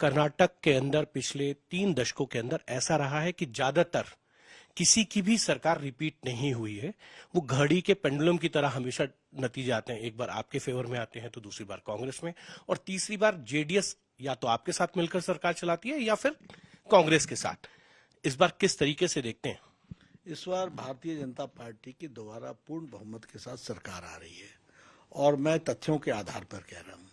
कर्नाटक के अंदर पिछले 3 दशकों के अंदर ऐसा रहा है कि ज्यादातर किसी की भी सरकार रिपीट नहीं हुई है। वो घड़ी के पेंडुलम की तरह हमेशा नतीजे आते हैं, एक बार आपके फेवर में आते हैं तो दूसरी बार कांग्रेस में, और तीसरी बार जेडीएस या तो आपके साथ मिलकर सरकार चलाती है या फिर कांग्रेस के साथ। इस बार किस तरीके से देखते हैं? इस बार भारतीय जनता पार्टी की दोबारा पूर्ण बहुमत के साथ सरकार आ रही है और मैं तथ्यों के आधार पर कह रहा हूं।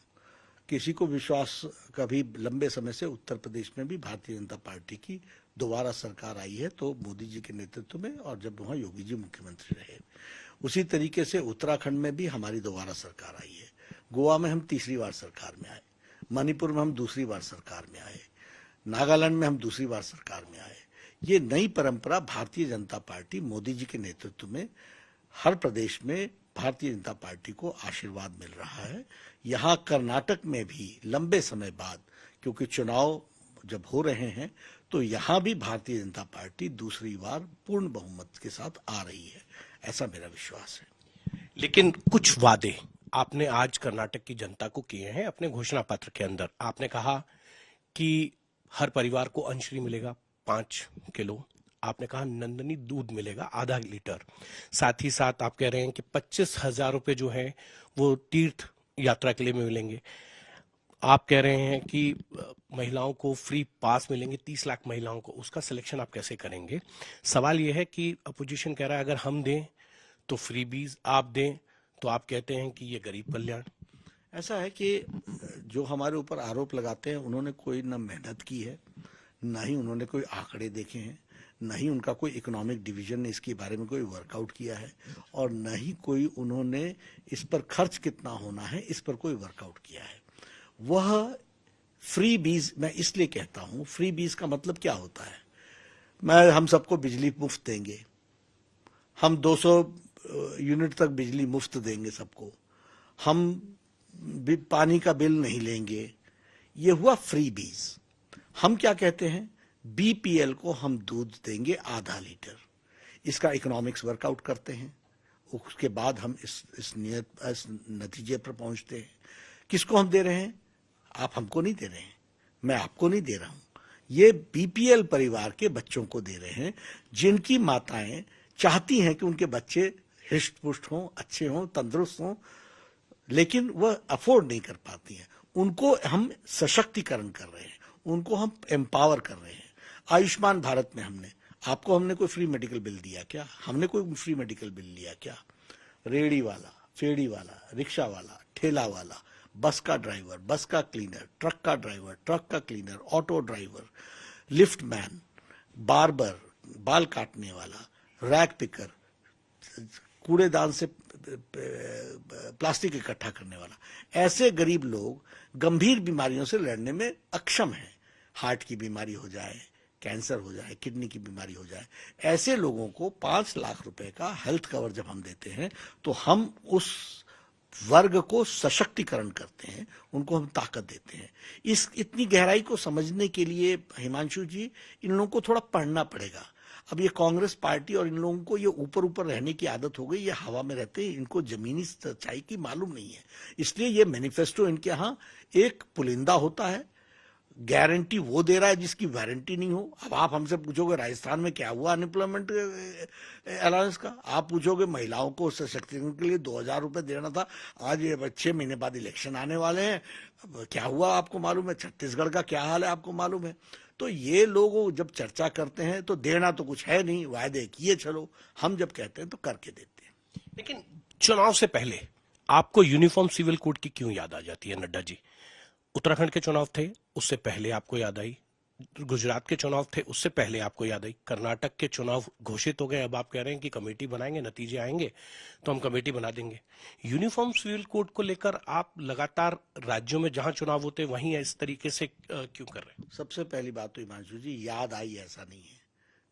किसी को विश्वास, कभी लंबे समय से उत्तर प्रदेश में भी भारतीय जनता पार्टी की दोबारा सरकार आई है तो मोदी जी के नेतृत्व में, और जब वहां योगी जी मुख्यमंत्री रहे। उसी तरीके से उत्तराखंड में भी हमारी दोबारा सरकार आई है। गोवा में हम तीसरी बार सरकार में आए, मणिपुर में हम दूसरी बार सरकार में आए, नागालैंड में हम दूसरी बार सरकार में आए। ये नई परंपरा भारतीय जनता पार्टी मोदी जी के नेतृत्व में हर प्रदेश में भारतीय जनता पार्टी को आशीर्वाद मिल रहा है। यहाँ कर्नाटक में भी लंबे समय बाद, क्योंकि चुनाव जब हो रहे हैं तो यहाँ भी भारतीय जनता पार्टी दूसरी बार पूर्ण बहुमत के साथ आ रही है, ऐसा मेरा विश्वास है। लेकिन कुछ वादे आपने आज कर्नाटक की जनता को किए हैं अपने घोषणा पत्र के अंदर। आपने कहा कि हर परिवार को अंशरी मिलेगा 5 किलो, आपने कहा नंदनी दूध मिलेगा आधा लीटर, साथ ही साथ आप कह रहे हैं कि 25,000 रुपए जो है वो तीर्थ यात्रा के लिए मिलेंगे। आप कह रहे हैं कि महिलाओं को फ्री पास मिलेंगे, 30 लाख महिलाओं को। उसका सिलेक्शन आप कैसे करेंगे? सवाल यह है कि अपोजिशन कह रहा है अगर हम दें तो फ्री बीज, आप दें तो आप कहते हैं कि ये गरीब कल्याण। ऐसा है कि जो हमारे ऊपर आरोप लगाते हैं उन्होंने कोई न मेहनत की है, न ही उन्होंने कोई आंकड़े देखे हैं, न ही उनका कोई इकोनॉमिक डिवीजन ने इसके बारे में कोई वर्कआउट किया है, और न ही कोई उन्होंने इस पर खर्च कितना होना है इस पर कोई वर्कआउट किया है। वह फ्री बीज, मैं इसलिए कहता हूं फ्री बीज का मतलब क्या होता है। हम सबको बिजली मुफ्त देंगे, हम 200 यूनिट तक बिजली मुफ्त देंगे सबको, हम भी पानी का बिल नहीं लेंगे, ये हुआ फ्री बीज। हम क्या कहते हैं, बीपीएल को हम दूध देंगे आधा लीटर। इसका इकोनॉमिक्स वर्कआउट करते हैं, उसके बाद हम इस नतीजे पर पहुंचते हैं। किसको हम दे रहे हैं? आप हमको नहीं दे रहे हैं, मैं आपको नहीं दे रहा हूं। ये बीपीएल परिवार के बच्चों को दे रहे हैं, जिनकी माताएं चाहती हैं कि उनके बच्चे हृष्ट पुष्ट हों, अच्छे हों, तंदुरुस्त हों, लेकिन वह अफोर्ड नहीं कर पाती हैं। उनको हम सशक्तिकरण कर रहे हैं, उनको हम एम्पावर कर रहे हैं। आयुष्मान भारत में हमने कोई फ्री मेडिकल बिल दिया क्या? हमने कोई फ्री मेडिकल बिल लिया क्या? रेड़ी वाला, फेड़ी वाला, रिक्शा वाला, ठेला वाला, बस का ड्राइवर, बस का क्लीनर, ट्रक का ड्राइवर, ट्रक का cleaner, auto driver, lift man, barber, बाल काटने वाला, रैक पिकर, कूड़ेदान से प्लास्टिक इकट्ठा करने वाला, ऐसे गरीब लोग गंभीर बीमारियों से लड़ने में अक्षम हैं। हार्ट की बीमारी हो जाए, कैंसर हो जाए, किडनी की बीमारी हो जाए, ऐसे लोगों को 5 लाख रुपए का हेल्थ कवर जब हम देते हैं तो हम उस वर्ग को सशक्तिकरण करते हैं, उनको हम ताकत देते हैं। इतनी गहराई को समझने के लिए हिमांशु जी, इन लोगों को थोड़ा पढ़ना पड़ेगा। अब ये कांग्रेस पार्टी और इन लोगों को ये ऊपर ऊपर रहने की आदत हो गई, ये हवा में रहते हैं, इनको जमीनी सच्चाई की मालूम नहीं है। इसलिए ये मैनिफेस्टो इनके यहाँ एक पुलिंदा होता है, गारंटी वो दे रहा है जिसकी वारंटी नहीं हो। अब आप हमसे पूछोगे राजस्थान में क्या हुआ अनएम्प्लॉयमेंट अलाउंस का, आप पूछोगे महिलाओं को सशक्तिकरण के लिए 2,000 रुपए देना था, आज ये 6 महीने बाद इलेक्शन आने वाले हैं, क्या हुआ आपको मालूम है? छत्तीसगढ़ का क्या हाल है आपको मालूम है? तो ये लोग जब चर्चा करते हैं तो देना तो कुछ है नहीं, वायदे किए चलो, हम जब कहते हैं तो करके देते हैं। लेकिन चुनाव से पहले आपको यूनिफॉर्म सिविल कोड की क्यों याद आ जाती है नड्डा जी? उत्तराखंड के चुनाव थे, उससे पहले आपको याद आई, गुजरात के चुनाव थे, उससे पहले आपको याद आई, कर्नाटक के चुनाव घोषित हो गए, अब आप कह रहे हैं कि कमेटी बनाएंगे, नतीजे आएंगे तो हम कमेटी बना देंगे। यूनिफॉर्म सिविल कोड को लेकर आप लगातार राज्यों में जहां चुनाव होते हैं वहीं इस तरीके से क्यों कर रहे हैं? सबसे पहली बात तो हिमांशु जी, याद आई ऐसा नहीं है,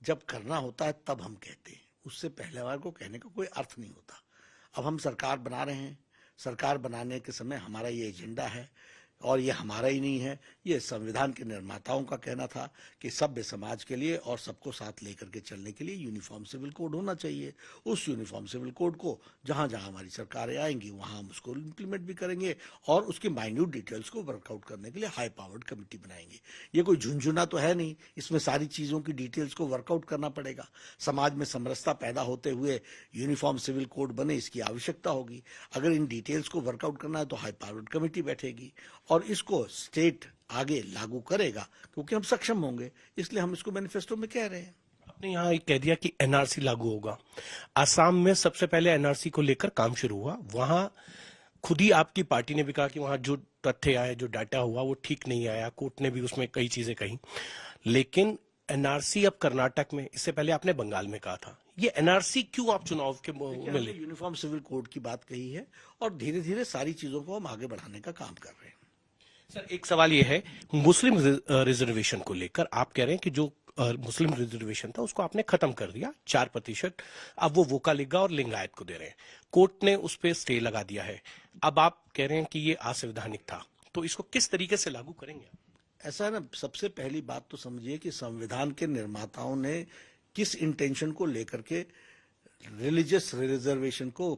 जब करना होता है तब हम कहते हैं, उससे पहले बार को कहने का कोई अर्थ नहीं होता। अब हम सरकार बना रहे हैं, सरकार बनाने के समय हमारा ये एजेंडा है और ये हमारा ही नहीं है, ये संविधान के निर्माताओं का कहना था कि सभ्य समाज के लिए और सबको साथ लेकर के चलने के लिए यूनिफॉर्म सिविल कोड होना चाहिए। उस यूनिफॉर्म सिविल कोड को जहां जहां हमारी सरकारें आएंगी वहां हम उसको इम्प्लीमेंट भी करेंगे और उसकी माइन्यूट डिटेल्स को वर्कआउट करने के लिए हाई पावर्ड कमेटी बनाएंगे। ये कोई झुंझुना तो है नहीं, इसमें सारी चीजों की डिटेल्स को वर्कआउट करना पड़ेगा। समाज में समरसता पैदा होते हुए यूनिफॉर्म सिविल कोड बने, इसकी आवश्यकता होगी। अगर इन डिटेल्स को वर्कआउट करना है तो हाई पावर्ड कमेटी बैठेगी और इसको स्टेट आगे लागू करेगा, क्योंकि हम सक्षम होंगे, इसलिए हम इसको मैनिफेस्टो में कह रहे हैं। आपने यहाँ एक कह दिया कि एनआरसी लागू होगा। असम में सबसे पहले एनआरसी को लेकर काम शुरू हुआ, वहां खुद ही आपकी पार्टी ने भी कहा कि वहां जो तथ्य आए, जो डाटा हुआ वो ठीक नहीं आया, कोर्ट ने भी उसमें कई चीजें कही। लेकिन एनआरसी अब कर्नाटक में, इससे पहले आपने बंगाल में कहा था, ये एनआरसी क्यों आप चुनाव के में ले? यूनिफॉर्म सिविल कोड की बात कही है और धीरे धीरे सारी चीजों को हम आगे बढ़ाने का काम कर रहे हैं। सर, एक सवाल ये है, मुस्लिम रिजर्वेशन को लेकर आप कह रहे हैं कि जो मुस्लिम रिजर्वेशन था उसको आपने खत्म कर दिया, 4%, अब वो वोका लिगा और लिंगायत को दे रहे हैं। कोर्ट ने उस पर स्टे लगा दिया है। अब आप कह रहे हैं कि ये असंवैधानिक था, तो इसको किस तरीके से लागू करेंगे? ऐसा है ना, सबसे पहली बात तो समझिए कि संविधान के निर्माताओं ने किस इंटेंशन को लेकर के रिलीजियस रिजर्वेशन को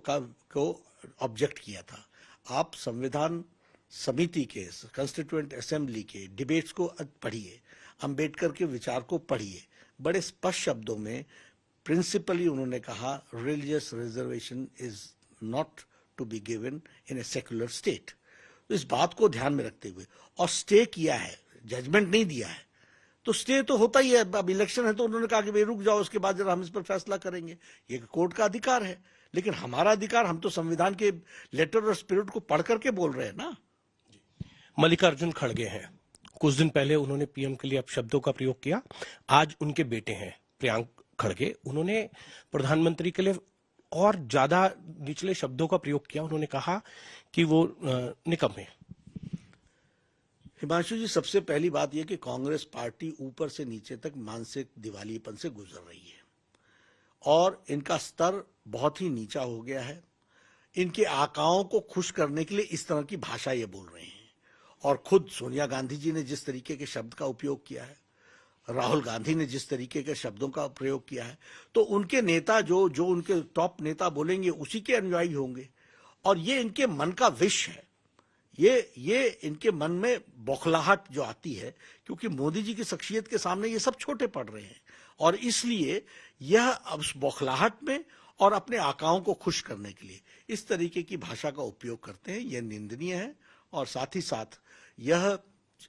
ऑब्जेक्ट किया था। आप संविधान समिति के, कॉन्स्टिट्यूएंट असेंबली के डिबेट्स को पढ़िए, अंबेडकर के विचार को पढ़िए, बड़े स्पष्ट शब्दों में प्रिंसिपली उन्होंने कहा religious reservation is not to be given in a secular state. तो इस बात को ध्यान में रखते हुए, और स्टे किया है, जजमेंट नहीं दिया है, तो स्टे तो होता ही है। अब इलेक्शन है तो उन्होंने कहा कि भाई रुक जाओ, उसके बाद जरा हम इस पर फैसला करेंगे। ये कोर्ट का अधिकार है, लेकिन हमारा अधिकार, हम तो संविधान के लेटर और स्पिरिट को पढ़ करके बोल रहे हैं ना। मल्लिकार्जुन खड़गे हैं, कुछ दिन पहले उन्होंने पीएम के लिए अपशब्दों का प्रयोग किया। आज उनके बेटे हैं प्रियांक खड़गे, उन्होंने प्रधानमंत्री के लिए और ज्यादा निचले शब्दों का प्रयोग किया। उन्होंने कहा कि वो निकम्मे। हिमांशु जी, सबसे पहली बात यह कि कांग्रेस पार्टी ऊपर से नीचे तक मानसिक दिवालियेपन से गुजर रही है और इनका स्तर बहुत ही नीचा हो गया है। इनके आकाओं को खुश करने के लिए इस तरह की भाषा ये बोल रहे हैं और खुद सोनिया गांधी जी ने जिस तरीके के शब्द का उपयोग किया है, राहुल गांधी ने जिस तरीके के शब्दों का प्रयोग किया है, तो उनके नेता जो उनके टॉप नेता बोलेंगे उसी के अनुयायी होंगे। और ये इनके मन का विष है, ये इनके मन में बौखलाहट जो आती है, क्योंकि मोदी जी की शख्सियत के सामने ये सब छोटे पड़ रहे हैं और इसलिए यह अब उस बौखलाहट में और अपने आकाओं को खुश करने के लिए इस तरीके की भाषा का उपयोग करते हैं। यह निंदनीय है और साथ ही साथ यह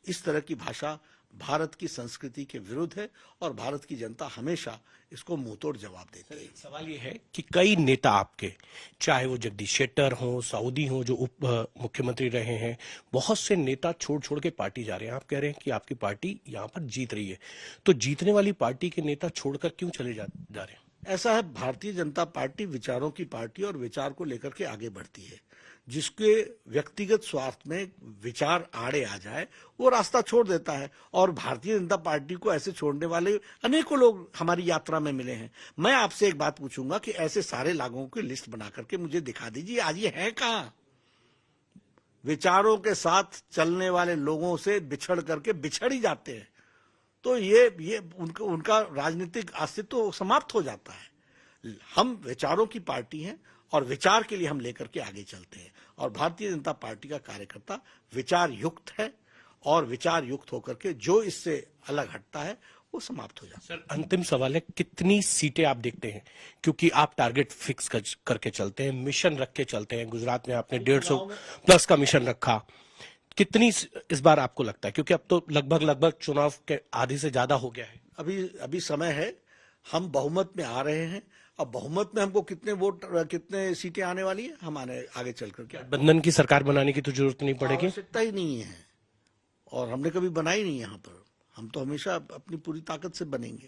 इस तरह की भाषा भारत की संस्कृति के विरुद्ध है और भारत की जनता हमेशा इसको मुंहतोड़ जवाब देती है। सवाल ये है कि कई नेता आपके, चाहे वो जगदीश शेट्टर हो, सऊदी हो जो उप मुख्यमंत्री रहे हैं, बहुत से नेता छोड़ छोड़ के पार्टी जा रहे हैं। आप कह रहे हैं कि आपकी पार्टी यहाँ पर जीत रही है, तो जीतने वाली पार्टी के नेता छोड़कर क्यों चले जा रहे हैं? ऐसा है, भारतीय जनता पार्टी विचारों की पार्टी और विचार को लेकर के आगे बढ़ती है। जिसके व्यक्तिगत स्वार्थ में विचार आड़े आ जाए वो रास्ता छोड़ देता है और भारतीय जनता पार्टी को ऐसे छोड़ने वाले अनेकों लोग हमारी यात्रा में मिले हैं। मैं आपसे एक बात पूछूंगा कि ऐसे सारे लोगों की लिस्ट बना करके मुझे दिखा दीजिए, आज ये है कहां? विचारों के साथ चलने वाले लोगों से बिछड़ करके बिछड़ ही जाते हैं, तो ये उनका राजनीतिक अस्तित्व समाप्त हो जाता है। हम विचारों की पार्टी हैं और विचार के लिए हम लेकर के आगे चलते हैं और भारतीय जनता पार्टी का कार्यकर्ता विचार युक्त है और विचार युक्त होकर के जो इससे अलग हटता है वो समाप्त हो जाता है। सर, अंतिम सवाल है, कितनी सीटें आप देखते हैं? क्योंकि आप टारगेट फिक्स करके चलते हैं, मिशन रख के चलते हैं। गुजरात में आपने 150+ का मिशन रखा, कितनी इस बार आपको लगता है? क्योंकि अब तो लगभग चुनाव के आधे से ज्यादा हो गया है। अभी समय है, हम बहुमत में आ रहे हैं। अब बहुमत में हमको कितने सीटें आने वाली है, हम आगे चल करके गठबंधन की सरकार बनाने की तो जरूरत नहीं पड़ेगी, आवश्यकता ही नहीं है और हमने कभी बनाई नहीं। यहाँ पर हम तो हमेशा अपनी पूरी ताकत से बनेंगे।